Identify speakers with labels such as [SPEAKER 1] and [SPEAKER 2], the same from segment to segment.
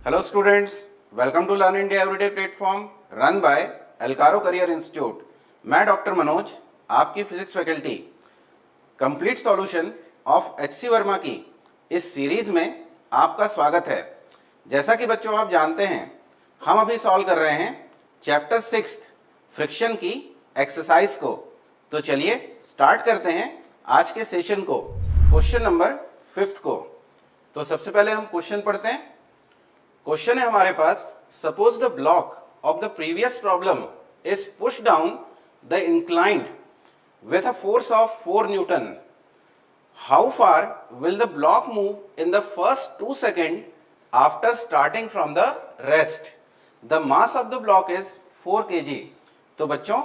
[SPEAKER 1] Hello students, welcome to Learn India Everyday platform run by Elcaro Career Institute. मैं doctor Manoj आपकी physics faculty complete solution of HC Verma की इस series में आपका स्वागत है। जैसा कि बच्चों आप जानते हैं, हम अभी सॉल्व कर रहे हैं चैप्टर 6 फ्रिक्शन की एक्सरसाइज को। तो चलिए स्टार्ट करते हैं आज के सेशन को, क्वेश्चन नंबर 5 को। तो सबसे पहले हम क्वेश्चन पढ़ते हैं। क्वेश्चन है हमारे पास, suppose the block of the previous problem is push down the inclined with a force of 4 Newton. How far will the block move in the first 2 seconds after starting from the rest? The mass of the block is 4 kg. तो बच्चों,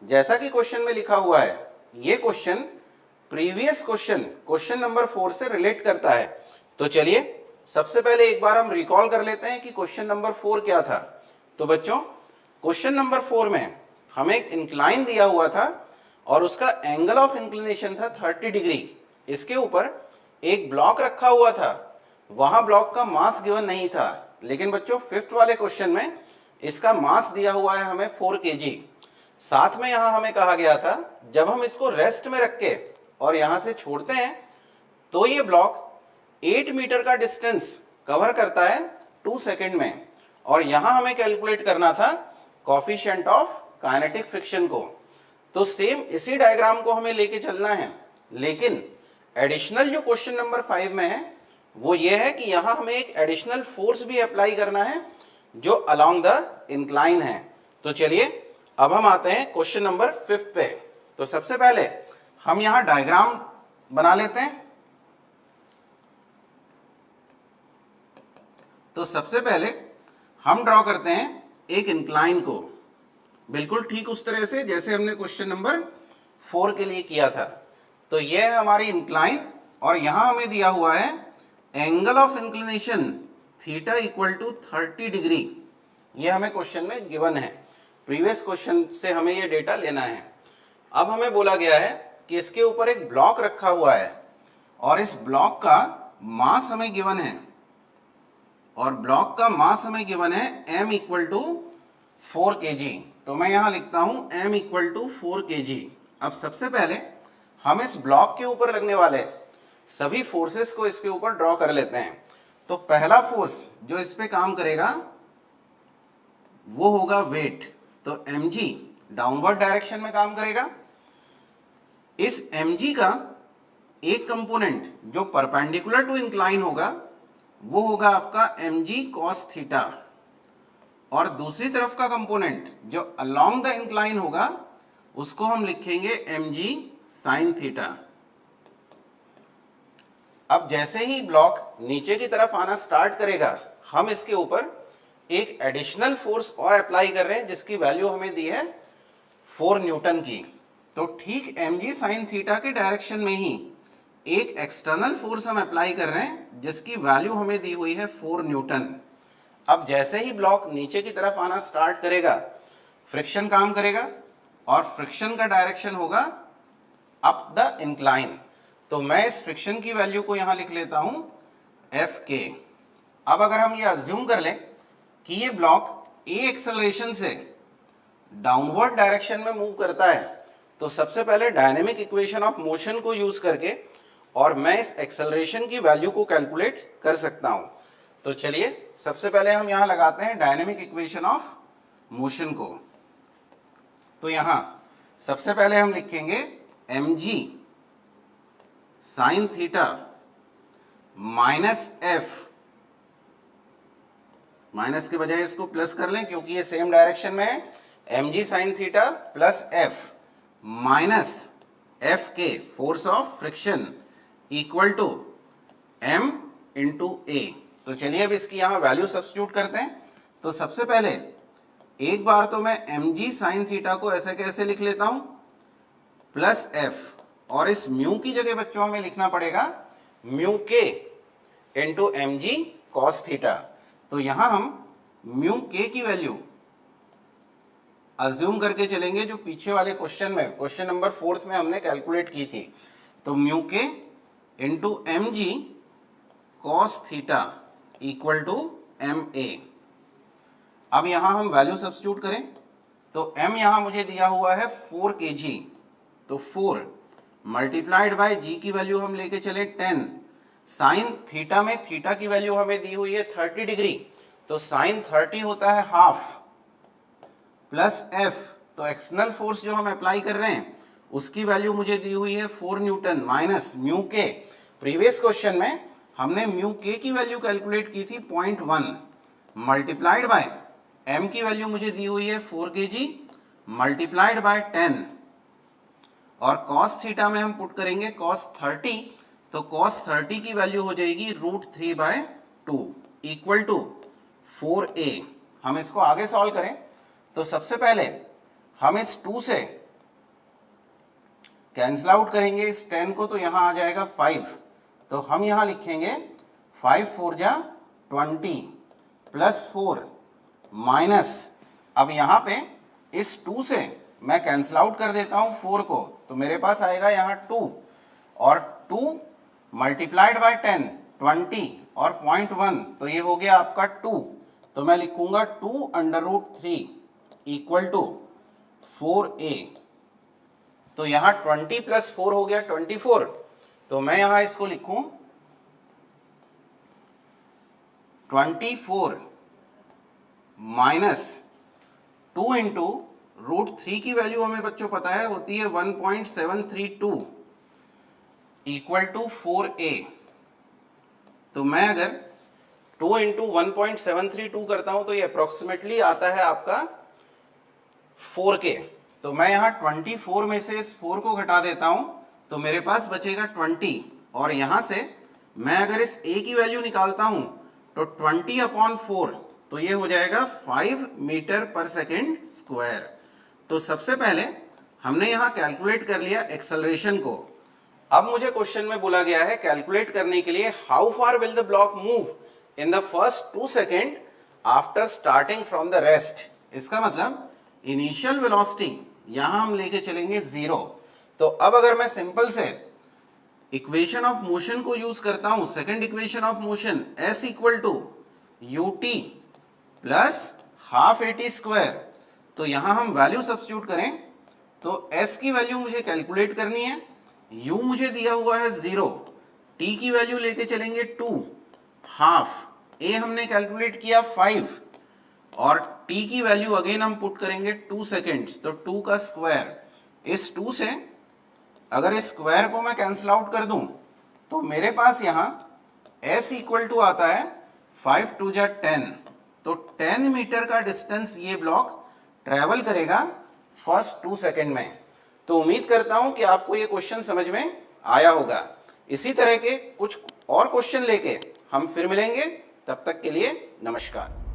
[SPEAKER 1] जैसा कि question में लिखा हुआ है, ये question previous question number 4 से रिलेट करता है। तो चलिए सबसे पहले एक बार हम रिकॉल कर लेते हैं कि क्वेश्चन नंबर 4 क्या था। तो बच्चों, क्वेश्चन नंबर 4 में हमें एक इंक्लाइन दिया हुआ था और उसका एंगल ऑफ इंक्लिनेशन था 30 डिग्री। इसके ऊपर एक ब्लॉक रखा हुआ था, वहां ब्लॉक का मास गिवन नहीं था, लेकिन बच्चों 5th वाले क्वेश्चन में इसका मास दिया हुआ है हमें 4 kg। साथ में यहां हमें कहा गया था जब हम इसको रेस्ट में रख के और यहां से छोड़ते हैं तो ये ब्लॉक 8 मीटर का डिस्टेंस कवर करता है 2 सेकेंड में, और यहां हमें कैलकुलेट करना था कोएफिशिएंट ऑफ काइनेटिक फ्रिक्शन को। तो सेम इसी डायग्राम को हमें लेके चलना है, लेकिन एडिशनल जो क्वेश्चन नंबर 5 में है वो ये है कि यहां हमें एक एडिशनल फोर्स भी अप्लाई करना है जो अलोंग द इंक्लाइन है। तो चलिए अब हम आते हैं क्वेश्चन नंबर 5 पे। तो सबसे पहले हम यहां डायग्राम बना लेते हैं। तो सबसे पहले हम ड्रॉ करते हैं एक इंक्लाइन को, बिल्कुल ठीक उस तरह से जैसे हमने क्वेश्चन नंबर 4 के लिए किया था। तो यह है हमारी इंक्लाइन और यहां हमें दिया हुआ है angle of inclination theta equal to 30 degree. यह हमें क्वेश्चन में गिवन है, प्रीवियस क्वेश्चन से हमें यह डेटा लेना है। अब हमें बोला गया है कि इसके ऊपर एक ब्लॉक रखा हुआ है और इस ब्लॉक का मास हमें गिवन है, और ब्लॉक का मास हमें गिवन है m इक्वल टू 4 kg। तो मैं यहां लिखता हूं m इक्वल टू 4 kg। अब सबसे पहले हम इस ब्लॉक के ऊपर लगने वाले सभी फोर्सेस को इसके ऊपर ड्रॉ कर लेते हैं। तो पहला फोर्स जो इस पे काम करेगा वो होगा वेट। तो mg डाउनवर्ड डायरेक्शन में काम करेगा। इस mg का एक कंपोनेंट जो परपेंडिकुलर टू इंक्लाइन होगा वो होगा आपका mg cos थीटा, और दूसरी तरफ का कंपोनेंट जो अलोंग द इंक्लाइन होगा उसको हम लिखेंगे mg sin थीटा। अब जैसे ही ब्लॉक नीचे की तरफ आना स्टार्ट करेगा, हम इसके ऊपर एक एडिशनल फोर्स और अप्लाई कर रहे हैं जिसकी वैल्यू हमें दी है 4 न्यूटन की। तो ठीक mg sin थीटा के डायरेक्शन में ही एक एक्सटर्नल फोर्स हम अप्लाई कर रहे हैं जिसकी वैल्यू हमें दी हुई है 4 न्यूटन। अब जैसे ही ब्लॉक नीचे की तरफ आना स्टार्ट करेगा, फ्रिक्शन काम करेगा और फ्रिक्शन का डायरेक्शन होगा अप द इंक्लाइन। तो मैं इस फ्रिक्शन की वैल्यू को यहां लिख लेता हूं Fk। अब अगर हम ये अज्यूम कर लें कि ये ब्लॉक a एक्सेलरेशन से डाउनवर्ड डायरेक्शन में मूव करता है, तो सबसे पहले डायनेमिक इक्वेशन ऑफ मोशन को यूज करके और मैं इस एक्सेलरेशन की वैल्यू को कैलकुलेट कर सकता हूं। तो चलिए सबसे पहले हम यहां लगाते हैं डायनेमिक इक्वेशन ऑफ मोशन को। तो यहां सबसे पहले हम लिखेंगे mg sin theta minus f, minus के बजाय इसको प्लस कर लें क्योंकि ये सेम डायरेक्शन में है, mg sin theta plus f minus f के force of friction equal to m into a। तो चलिए अब इसकी यहां वैल्यू सब्स्टिट्यूट करते हैं। तो सबसे पहले एक बार तो मैं mg sin थीटा को ऐसे कैसे लिख लेता हूं प्लस f, और इस म्यू की जगह बच्चों हमें लिखना पड़ेगा mu k into mg cos theta. तो यहां हम म्यू k की वैल्यू अज्यूम करके चलेंगे जो पीछे वाले क्वेश्चन में क्वेश्चन नंबर 4 में हमने कैलकुलेट की थी। तो म्यू के into mg cos theta equal to MA। अब यहां हम वैल्यू सब्स्टिट्यूट करें तो M यहां मुझे दिया हुआ है 4 kg, तो 4 मल्टीप्लाइड बाय G की वैल्यू हम लेके चले 10। साइन थीटा में थीटा की वैल्यू हमें दी हुई है 30 डिग्री, तो साइन 30 होता है हाफ प्लस F, तो एक्सटर्नल फोर्स जो हम अप्लाई कर रहे हैं उसकी वैल्यू मुझे दी हुई है 4 न्यूटन माइनस म्यू के। प्रीवियस क्वेश्चन में हमने म्यू के की वैल्यू कैलकुलेट की थी 0.1 मल्टीप्लाइड बाय M की वैल्यू मुझे दी हुई है 4 kg मल्टीप्लाइड बाय 10, और cos थीटा में हम पुट करेंगे cos 30, तो cos 30 की वैल्यू हो जाएगी √3/2 इक्वल टू 4a। हम इसको आगे सॉल्व करें तो सबसे पहले हम इस 2 से कैंसिल आउट करेंगे इस 10 को, तो यहां आ जाएगा 5, तो हम यहां लिखेंगे 5 4 जा 20 प्लस 4 माइनस, अब यहां पे इस 2 से मैं कैंसिल आउट कर देता हूं 4 को, तो मेरे पास आएगा यहां 2, और 2 मल्टीप्लाइड बाय 10 20 और 0.1, तो ये हो गया आपका 2, तो मैं लिखूंगा 2√3 इक्वल टू 4a। तो यहां 20 प्लस 4 हो गया 24, तो मैं यहां इसको लिखूं 24 माइनस 2 इंटू √3 की वैल्यू हमें बच्चों पता है होती है 1.732 इक्वल टू 4a। तो मैं अगर 2 इंटू 1.732 करता हूं तो ये अप्रोक्सीमेटली आता है आपका 4k। तो मैं यहां 24 में से इस 4 को घटा देता हूं, तो मेरे पास बचेगा 20, और यहां से मैं अगर इस a की वैल्यू निकालता हूं तो 20/4, तो ये हो जाएगा 5 मीटर पर सेकेंड स्क्वायर। तो सबसे पहले हमने यहां कैलकुलेट कर लिया एक्सेलरेशन को। अब मुझे क्वेश्चन में बोला गया है कैलकुलेट करने के लिए how far will the block move in the first 2 second after starting from the rest. इसका मतलब इनिशियल वेलोसिटी यहां हम लेके चलेंगे 0। तो अब अगर मैं सिंपल से इक्वेशन ऑफ मोशन को यूज करता हूं, second equation of motion s equal to ut plus half at square, तो यहां हम वैल्यू सब्स्टिट्यूट करें तो s की वैल्यू मुझे कैलकुलेट करनी है, u मुझे दिया हुआ है 0, t की वैल्यू लेके चलेंगे 2, हाफ a हमने कैलकुलेट किया 5, और t की वैल्यू अगेन हम पुट करेंगे 2 सेकेंड्स, तो 2 का स्क्वायर। इस 2 से अगर इस स्क्वायर को मैं कैंसिल आउट कर दूं तो मेरे पास यहां s इक्वल टू आता है 5 2 जा 10, तो 10 मीटर का डिस्टेंस ये ब्लॉक ट्रेवल करेगा फर्स्ट 2 सेकेंड में। तो उम्मीद करता हूं कि आपको ये क्वेश्चन समझ में आया होगा। इसी तरह के कुछ और क्वेश्चन लेके हम फिर मिलेंगे, तब तक के लिए नमस्कार।